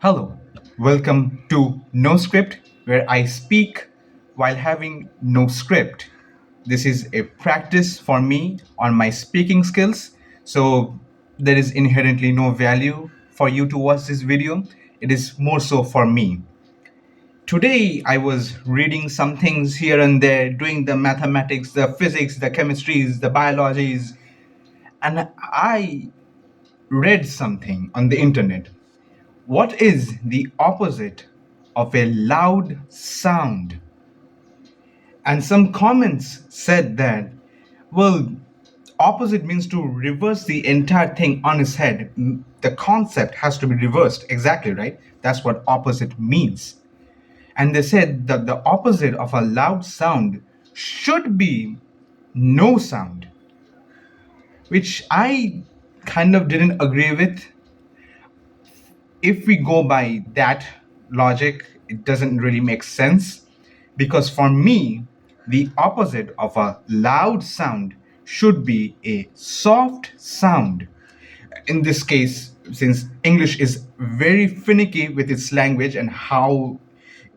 Hello, welcome to No Script, where I speak while having no script. This is a practice for me on my speaking skills, so there is inherently no value for you to watch this video. It is more so for me. Today, I was reading some things here and there, doing the mathematics, the physics, the chemistries, the biologies, and I read something on the internet. What is the opposite of a loud sound? And some comments said that, well, opposite means to reverse the entire thing on its head. The concept has to be reversed. Exactly, right? That's what opposite means. And they said that the opposite of a loud sound should be no sound, which I kind of didn't agree with. If we go by that logic, it doesn't really make sense because for me, the opposite of a loud sound should be a soft sound. In this case, since English is very finicky with its language and how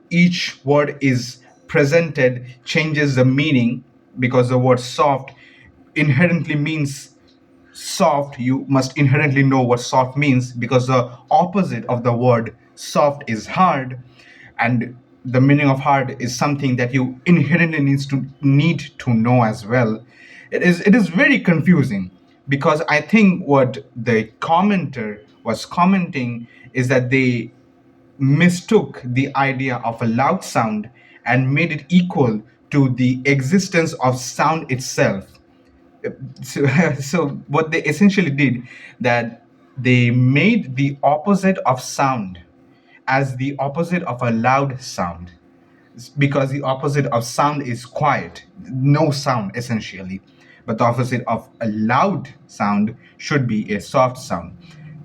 each word is presented changes the meaning, because the word soft inherently means soft, you must inherently know what soft means because the opposite of the word soft is hard, and the meaning of hard is something that you inherently need to know as well. It is very confusing because I think what the commenter was commenting is that they mistook the idea of a loud sound and made it equal to the existence of sound itself. So what they essentially did, that they made the opposite of sound as the opposite of a loud sound, because the opposite of sound is quiet, no sound essentially, but the opposite of a loud sound should be a soft sound.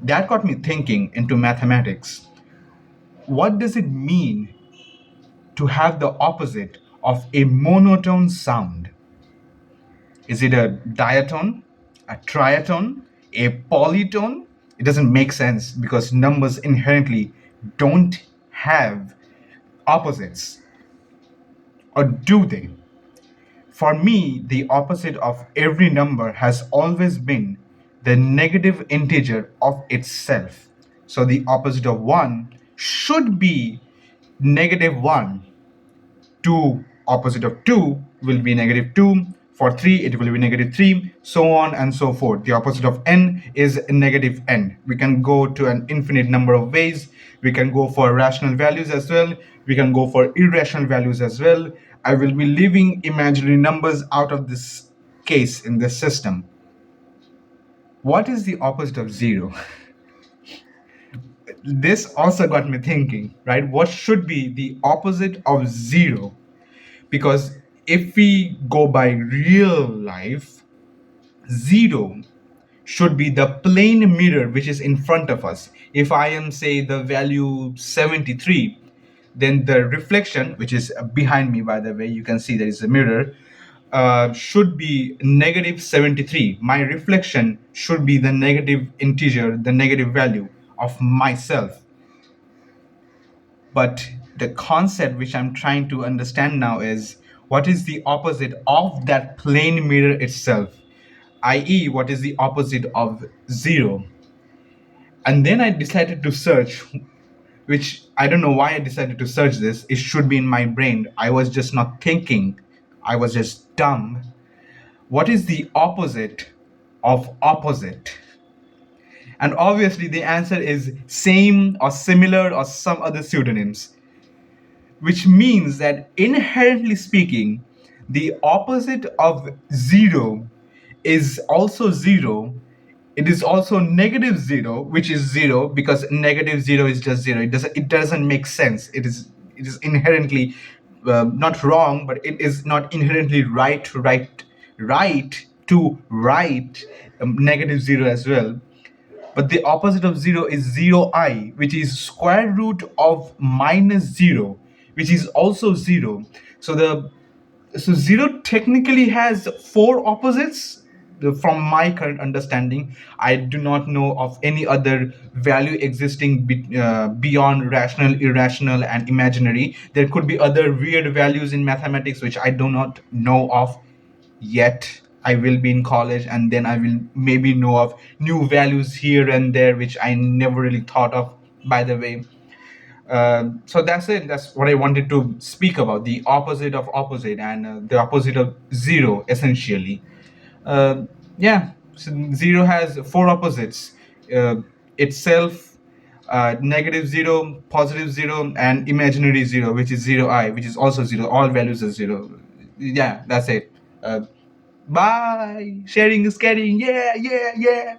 That got me thinking into mathematics. What does it mean to have the opposite of a monotone sound? Is it a diatone, a triatone, a polytone? It doesn't make sense because numbers inherently don't have opposites. Or do they? For me, the opposite of every number has always been the negative integer of itself. So the opposite of 1 should be negative 1. 2 opposite of 2 will be negative 2. For 3 it will be negative 3, so on and so forth. The opposite of n is negative n. We can go to an infinite number of ways. We can go for rational values as well. We can go for irrational values as well. I will be leaving imaginary numbers out of this case in this system. What is the opposite of 0? This also got me thinking, right? What should be the opposite of 0? Because if we go by real life, 0 should be the plane mirror which is in front of us. If I am, say, the value 73, then the reflection, which is behind me, by the way, you can see there is a mirror, should be negative 73. My reflection should be the negative integer, the negative value of myself. But the concept which I'm trying to understand now is, what is the opposite of that plane mirror itself, i.e., what is the opposite of 0? And then I decided to search, which I don't know why I decided to search this. It should be in my brain. I was just not thinking, I was just dumb. What is the opposite of opposite? And obviously, the answer is same or similar or some other pseudonyms, which means that inherently speaking, the opposite of 0 is also 0. It is also negative 0, which is 0, because negative 0 is just 0. It doesn't make sense. It is inherently not wrong, but it is not inherently right to write negative 0 as well. But the opposite of 0 is 0i, which is square root of minus 0, which is also 0. So 0 technically has four opposites, from my current understanding, I do not know of any other value existing beyond rational, irrational, and imaginary. There could be other weird values in mathematics which I do not know of yet. I will be in college, and then I will maybe know of new values here and there which I never really thought of, by the way. So that's it. That's what I wanted to speak about, the opposite of opposite, and the opposite of zero, essentially. uh, yeah, so zero has four opposites: uh, itself, negative zero, positive zero, and imaginary zero, which is zero I, which is also zero. All values are zero. Yeah, that's it. Bye. Sharing is caring. Yeah, yeah, yeah.